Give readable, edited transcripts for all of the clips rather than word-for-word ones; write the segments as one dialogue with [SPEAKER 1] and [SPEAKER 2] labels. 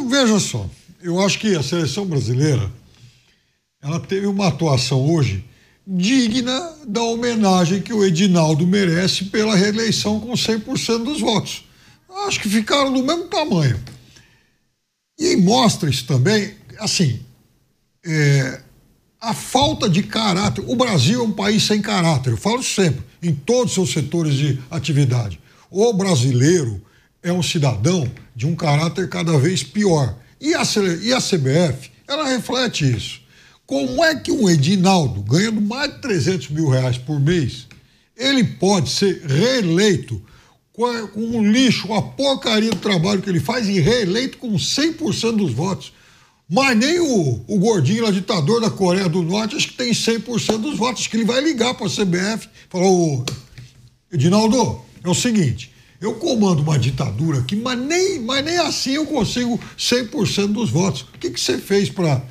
[SPEAKER 1] Então, veja só, eu acho que a seleção brasileira, ela teve uma atuação hoje digna da homenagem que o Edinaldo merece pela reeleição com 100% dos votos. Acho que ficaram do mesmo tamanho. E mostra isso também, assim, a falta de caráter. O Brasil é um país sem caráter, eu falo sempre, em todos os seus setores de atividade. O brasileiro é um cidadão de um caráter cada vez pior. E a CBF, ela reflete isso. Como é que um Edinaldo, ganhando mais de 300 mil reais por mês, ele pode ser reeleito com um lixo, uma porcaria do trabalho que ele faz e reeleito com 100% dos votos? Mas nem o gordinho lá, ditador da Coreia do Norte, acho que tem 100% dos votos. Acho que ele vai ligar para a CBF e falar: ô, Edinaldo, é o seguinte, eu comando uma ditadura aqui, mas nem assim eu consigo 100% dos votos. O que você fez para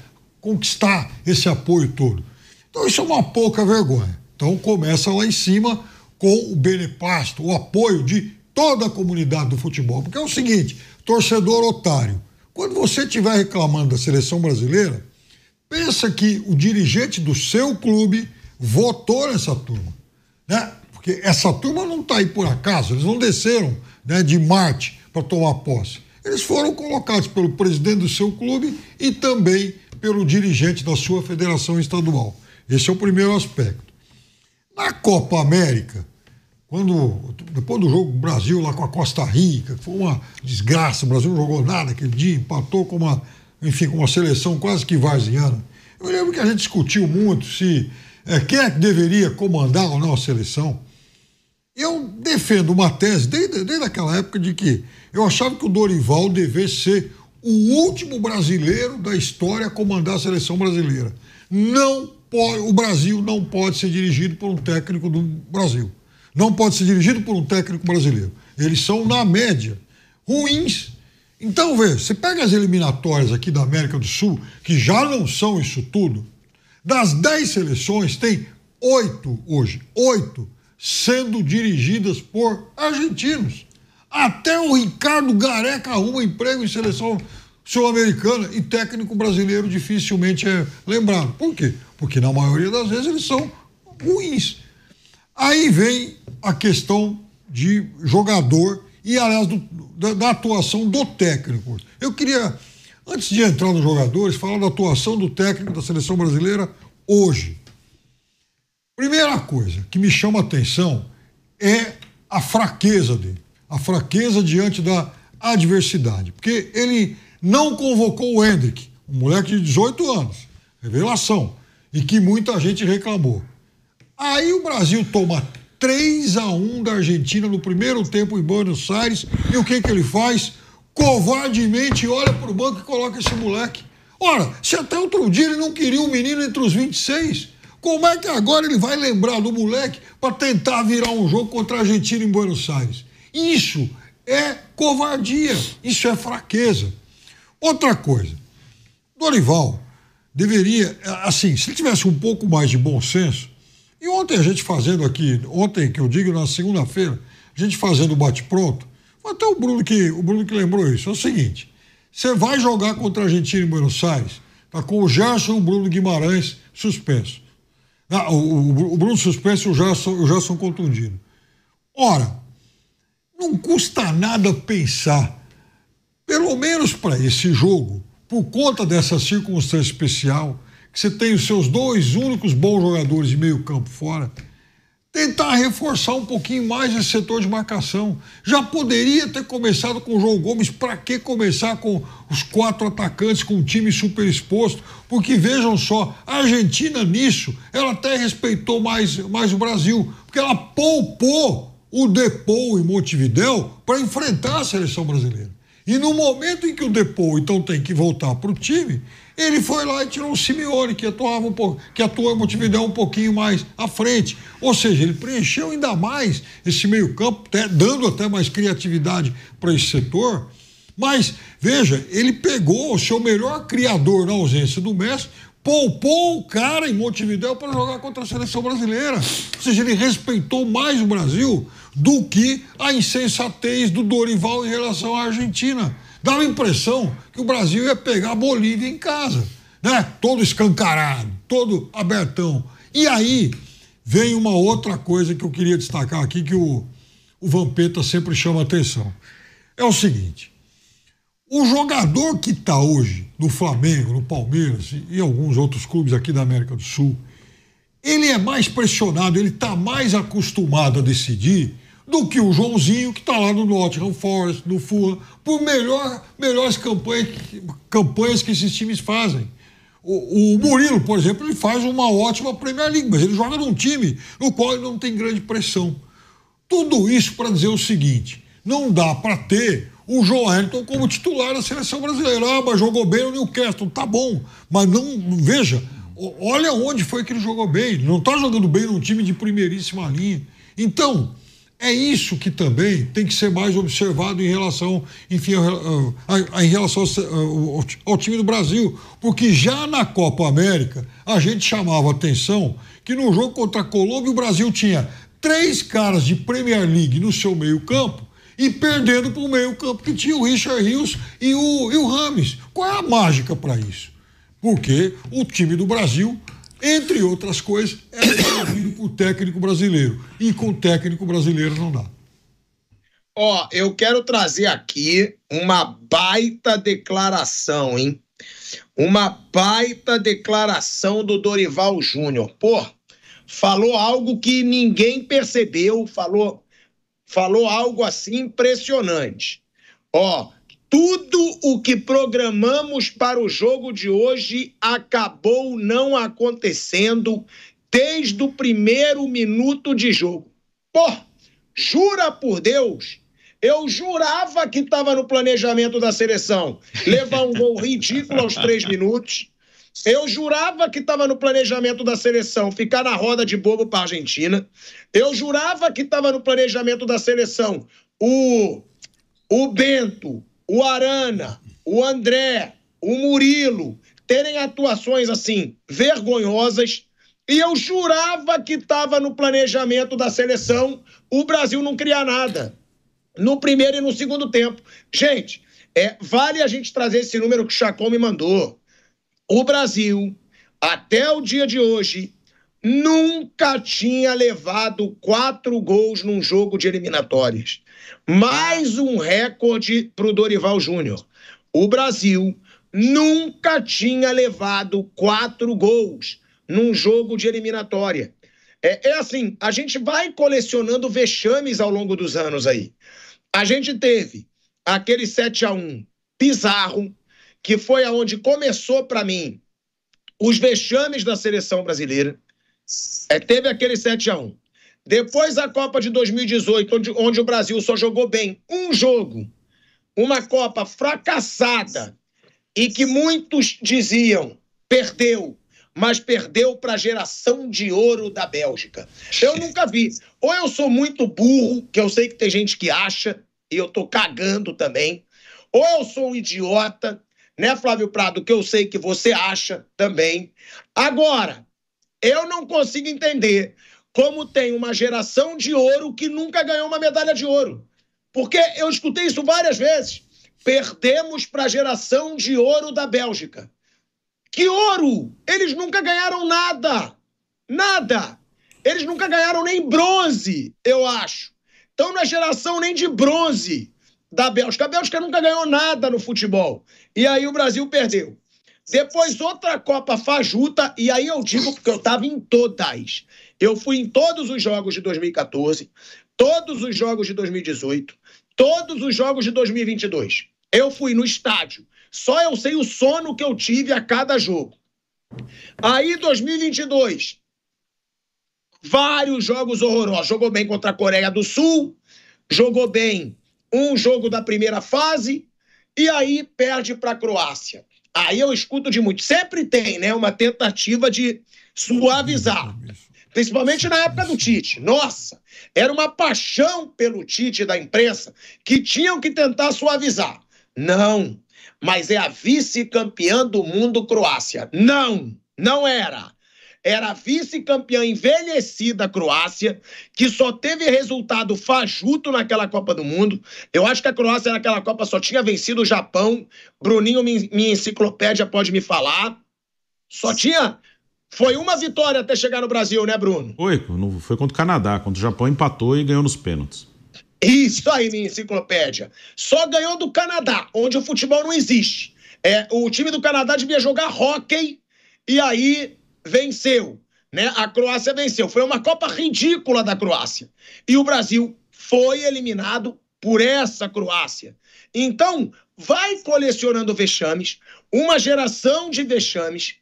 [SPEAKER 1] conquistar esse apoio todo? Então isso é uma pouca vergonha. Então começa lá em cima com o beneplácito, o apoio de toda a comunidade do futebol. Porque é o seguinte, torcedor otário, quando você estiver reclamando da seleção brasileira, pensa que o dirigente do seu clube votou nessa turma, né? Porque essa turma não está aí por acaso, eles não desceram, né, de Marte para tomar posse. Eles foram colocados pelo presidente do seu clube e também pelo dirigente da sua federação estadual. Esse é o primeiro aspecto. Na Copa América, depois do jogo do Brasil lá com a Costa Rica, que foi uma desgraça, o Brasil não jogou nada aquele dia, empatou com uma seleção quase que varziana. Eu lembro que a gente discutiu muito se quem é que deveria comandar ou não a seleção. Eu defendo uma tese, desde aquela época, de que eu achava que o Dorival devia ser o último brasileiro da história a comandar a seleção brasileira. O Brasil não pode ser dirigido por um técnico do Brasil. Não pode ser dirigido por um técnico brasileiro. Eles são, na média, ruins. Então, veja, você pega as eliminatórias aqui da América do Sul, que já não são isso tudo, das 10 seleções, tem 8 hoje, 8 sendo dirigidas por argentinos. Até o Ricardo Gareca arruma emprego em seleção sul-americana e técnico brasileiro dificilmente é lembrado. Por quê? Porque na maioria das vezes eles são ruins. Aí vem a questão de jogador e, aliás, da atuação do técnico. Eu queria, antes de entrar nos jogadores, falar da atuação do técnico da seleção brasileira hoje. Primeira coisa que me chama a atenção é a fraqueza dele. A fraqueza diante da adversidade. Porque ele não convocou o Endrick, um moleque de 18 anos, revelação, e que muita gente reclamou. Aí o Brasil toma 3-1 da Argentina no primeiro tempo em Buenos Aires, e o que ele faz? Covardemente olha para o banco e coloca esse moleque. Ora, se até outro dia ele não queria um menino entre os 26, como é que agora ele vai lembrar do moleque para tentar virar um jogo contra a Argentina em Buenos Aires? Isso é covardia, isso é fraqueza. Outra coisa, Dorival deveria, assim, se ele tivesse um pouco mais de bom senso, e ontem a gente fazendo aqui, ontem que eu digo na segunda-feira, a gente fazendo o bate-pronto, foi até o Bruno que lembrou isso, é o seguinte, você vai jogar contra a Argentina em Buenos Aires, tá com o Gerson e o Bruno Guimarães suspenso. O Bruno suspenso e o Gerson contundido. Ora, não custa nada pensar, pelo menos para esse jogo, por conta dessa circunstância especial, que você tem os seus 2 únicos bons jogadores de meio campo fora, tentar reforçar um pouquinho mais esse setor de marcação. Já poderia ter começado com o João Gomes, para que começar com os 4 atacantes, com um time super exposto? Porque vejam só, a Argentina nisso, ela até respeitou mais o Brasil, porque ela poupou o Depou em Montevidéu para enfrentar a seleção brasileira. E no momento em que o Depou então tem que voltar para o time, ele foi lá e tirou o Simeone, que atuou em Montevidéu um pouquinho mais à frente. Ou seja, ele preencheu ainda mais esse meio-campo, dando até mais criatividade para esse setor. Mas, veja, ele pegou o seu melhor criador na ausência do Messi, poupou o cara em Montevidéu para jogar contra a seleção brasileira. Ou seja, ele respeitou mais o Brasil do que a insensatez do Dorival em relação à Argentina. Dava a impressão que o Brasil ia pegar a Bolívia em casa, né? Todo escancarado, todo abertão. E aí vem uma outra coisa que eu queria destacar aqui, que o Vampeta sempre chama atenção. É o seguinte, o jogador que está hoje no Flamengo, no Palmeiras e em alguns outros clubes aqui da América do Sul, ele é mais pressionado, ele está mais acostumado a decidir do que o Joãozinho, que está lá no Nottingham Forest, no Fulham, por melhores campanhas que esses times fazem. O Murilo, por exemplo, ele faz uma ótima Premier League, mas ele joga num time no qual ele não tem grande pressão. Tudo isso para dizer o seguinte, não dá para ter o Joelinton como titular da seleção brasileira. Ah, mas jogou bem no Newcastle, tá bom, mas não, veja, olha onde foi que ele jogou bem, ele não está jogando bem num time de primeiríssima linha. Então, é isso que também tem que ser mais observado em relação, enfim, em relação ao time do Brasil, porque já na Copa América a gente chamava atenção que no jogo contra a Colômbia o Brasil tinha 3 caras de Premier League no seu meio-campo e perdendo para o meio-campo que tinha o Richard Rios e o Rames. Qual é a mágica para isso? Porque o time do Brasil, entre outras coisas, é desenvolvido por técnico brasileiro. E com técnico brasileiro não dá.
[SPEAKER 2] Eu quero trazer aqui uma baita declaração, hein? Uma baita declaração do Dorival Júnior. Falou algo que ninguém percebeu, falou algo assim impressionante. Tudo o que programamos para o jogo de hoje acabou não acontecendo desde o primeiro minuto de jogo. Jura por Deus, eu jurava que estava no planejamento da seleção levar um gol ridículo aos 3 minutos. Eu jurava que estava no planejamento da seleção ficar na roda de bobo para a Argentina. Eu jurava que estava no planejamento da seleção o Bento, o Arana, o André, o Murilo terem atuações assim vergonhosas. E eu jurava que estava no planejamento da seleção o Brasil não criar nada no primeiro e no segundo tempo. Gente, vale a gente trazer esse número que o Chacon me mandou. O Brasil, até o dia de hoje, nunca tinha levado 4 gols num jogo de eliminatórias. Mais um recorde para o Dorival Júnior. O Brasil nunca tinha levado 4 gols num jogo de eliminatória. Assim, a gente vai colecionando vexames ao longo dos anos aí. A gente teve aquele 7-1 bizarro, que foi aonde começou, para mim, os vexames da seleção brasileira. Teve aquele 7-1. Depois a Copa de 2018, onde o Brasil só jogou bem um jogo. Uma Copa fracassada e que muitos diziam, perdeu, mas perdeu para a geração de ouro da Bélgica. Eu nunca vi. Ou eu sou muito burro, que eu sei que tem gente que acha, e eu tô cagando também. Ou eu sou um idiota, né, Flávio Prado, que eu sei que você acha também. Agora, eu não consigo entender como tem uma geração de ouro que nunca ganhou uma medalha de ouro. Porque eu escutei isso várias vezes. Perdemos para a geração de ouro da Bélgica. Que ouro? Eles nunca ganharam nada. Nada. Eles nunca ganharam nem bronze, eu acho. Então, na geração nem de bronze da Bélgica. A Bélgica nunca ganhou nada no futebol. E aí o Brasil perdeu. Depois outra Copa fajuta, e aí eu digo porque eu estava em todas. Eu fui em todos os jogos de 2014, todos os jogos de 2018, todos os jogos de 2022. Eu fui no estádio. Só eu sei o sono que eu tive a cada jogo. Aí, 2022, vários jogos horrorosos. Jogou bem contra a Coreia do Sul, jogou bem um jogo da primeira fase, e aí perde para a Croácia. Aí eu escuto de muito. Sempre tem, né, uma tentativa de suavizar. Principalmente na época do Tite. Nossa, era uma paixão pelo Tite da imprensa que tinham que tentar suavizar. Não, mas é a vice-campeã do mundo, Croácia. Não, não era. Era a vice-campeã envelhecida Croácia, que só teve resultado fajuto naquela Copa do Mundo. Eu acho que a Croácia naquela Copa só tinha vencido o Japão. Bruninho, minha enciclopédia, pode me falar. Só tinha... Foi uma vitória até chegar no Brasil, né, Bruno?
[SPEAKER 3] Foi contra o Canadá, contra o Japão empatou e ganhou nos pênaltis.
[SPEAKER 2] Isso aí, minha enciclopédia. Só ganhou do Canadá, onde o futebol não existe. O time do Canadá devia jogar hóquei e aí venceu, né? A Croácia venceu. Foi uma Copa ridícula da Croácia. E o Brasil foi eliminado por essa Croácia. Então, vai colecionando vexames, uma geração de vexames,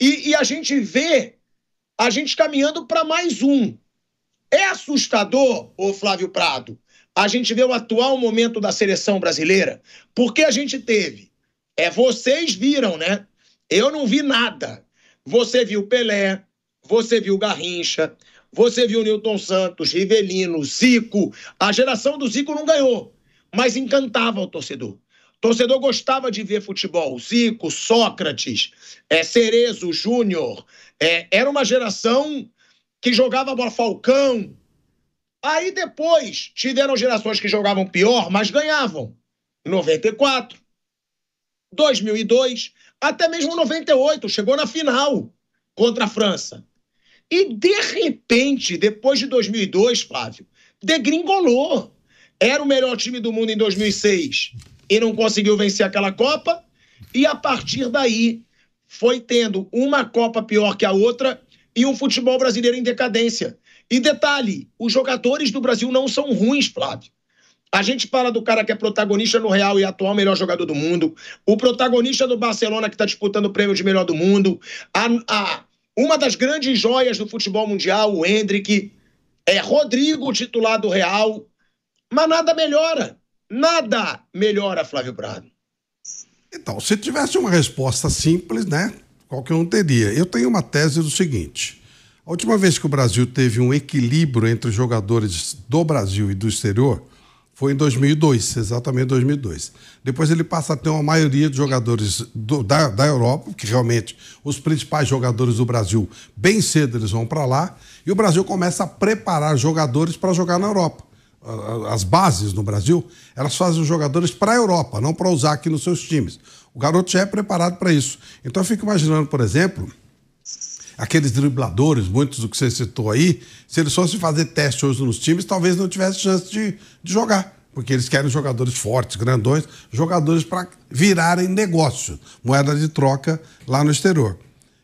[SPEAKER 2] e a gente vê a gente caminhando para mais um. É assustador, ô Flávio Prado, a gente vê o atual momento da seleção brasileira, porque a gente teve, vocês viram, né? Eu não vi nada. Você viu Pelé, você viu Garrincha, você viu Nilton Santos, Rivelino, Zico. A geração do Zico não ganhou, mas encantava o torcedor. O torcedor gostava de ver futebol. Zico, Sócrates, Cerezo, Júnior. Era uma geração que jogava bola, Falcão. Aí depois tiveram gerações que jogavam pior, mas ganhavam. 94, 2002, até mesmo 98, chegou na final contra a França. E de repente, depois de 2002, Flávio, degringolou. Era o melhor time do mundo em 2006 e não conseguiu vencer aquela Copa. E a partir daí foi tendo uma Copa pior que a outra e um futebol brasileiro em decadência. E detalhe, os jogadores do Brasil não são ruins, Flávio. A gente fala do cara que é protagonista no Real e atual melhor jogador do mundo, o protagonista do Barcelona que está disputando o prêmio de melhor do mundo, uma das grandes joias do futebol mundial, o Endrick, Rodrigo, titular do Real, mas nada melhora. Nada melhora, Flávio Prado.
[SPEAKER 4] Então, se tivesse uma resposta simples, né, qualquer um teria. Eu tenho uma tese do seguinte: a última vez que o Brasil teve um equilíbrio entre os jogadores do Brasil e do exterior foi em 2002, exatamente 2002. Depois ele passa a ter uma maioria de jogadores da Europa, que realmente os principais jogadores do Brasil, bem cedo eles vão para lá, e o Brasil começa a preparar jogadores para jogar na Europa. As bases no Brasil, elas fazem os jogadores para a Europa, não para usar aqui nos seus times. O garoto já é preparado para isso. Então eu fico imaginando, por exemplo, aqueles dribladores, muitos do que você citou aí, se eles fossem fazer teste hoje nos times, talvez não tivesse chance de jogar, porque eles querem jogadores fortes, grandões, jogadores para virarem negócio, moeda de troca lá no exterior.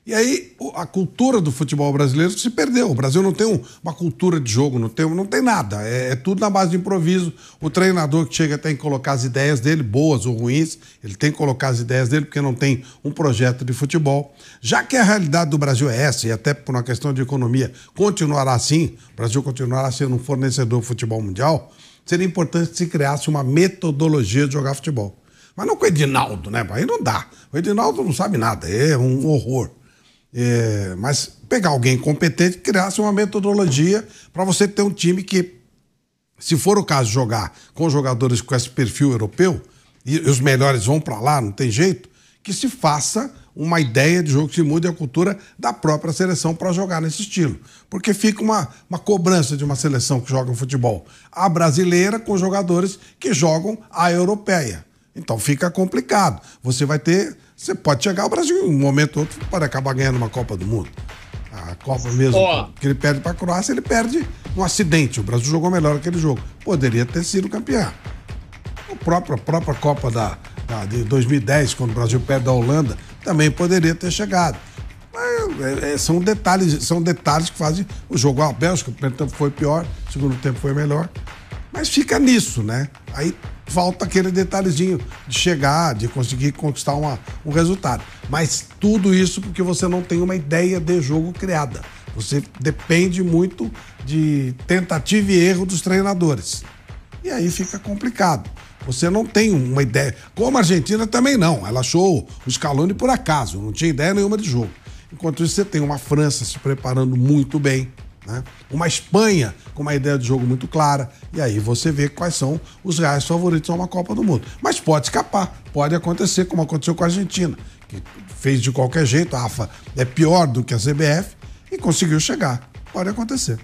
[SPEAKER 4] E aí a cultura do futebol brasileiro se perdeu. O Brasil não tem uma cultura de jogo, não tem nada. É tudo na base de improviso. O treinador que chega tem que colocar as ideias dele, boas ou ruins, ele tem que colocar as ideias dele porque não tem um projeto de futebol. Já que a realidade do Brasil é essa, e até por uma questão de economia continuará assim, o Brasil continuará sendo um fornecedor de futebol mundial, seria importante que se criasse uma metodologia de jogar futebol. Mas não com o Edinaldo, né? Aí não dá. O Edinaldo não sabe nada, é um horror. Mas pegar alguém competente, criasse uma metodologia para você ter um time que, se for o caso, jogar com jogadores com esse perfil europeu, e os melhores vão para lá, não tem jeito, que se faça uma ideia de jogo que se mude a cultura da própria seleção para jogar nesse estilo. Porque fica uma cobrança de uma seleção que joga futebol a brasileira com jogadores que jogam a europeia. Então fica complicado. Você pode chegar ao Brasil em um momento ou outro para acabar ganhando uma Copa do Mundo. A Copa mesmo que ele perde para a Croácia, ele perde um acidente. O Brasil jogou melhor aquele jogo. Poderia ter sido campeão. A própria Copa de 2010, quando o Brasil perde da Holanda, também poderia ter chegado. Mas, são detalhes que fazem o jogo. A Bélgica, o primeiro tempo foi pior, o segundo tempo foi melhor. Mas fica nisso, né? Aí falta aquele detalhezinho de chegar, de conseguir conquistar um resultado. Mas tudo isso porque você não tem uma ideia de jogo criada. Você depende muito de tentativa e erro dos treinadores. E aí fica complicado. Você não tem uma ideia. Como a Argentina também não. Ela achou o Scaloni por acaso, não tinha ideia nenhuma de jogo. Enquanto isso, você tem uma França se preparando muito bem, né? Uma Espanha com uma ideia de jogo muito clara, e aí você vê quais são os reais favoritos a uma Copa do Mundo. Mas pode escapar, pode acontecer como aconteceu com a Argentina, que fez de qualquer jeito. A AFA é pior do que a CBF, e conseguiu chegar. Pode acontecer.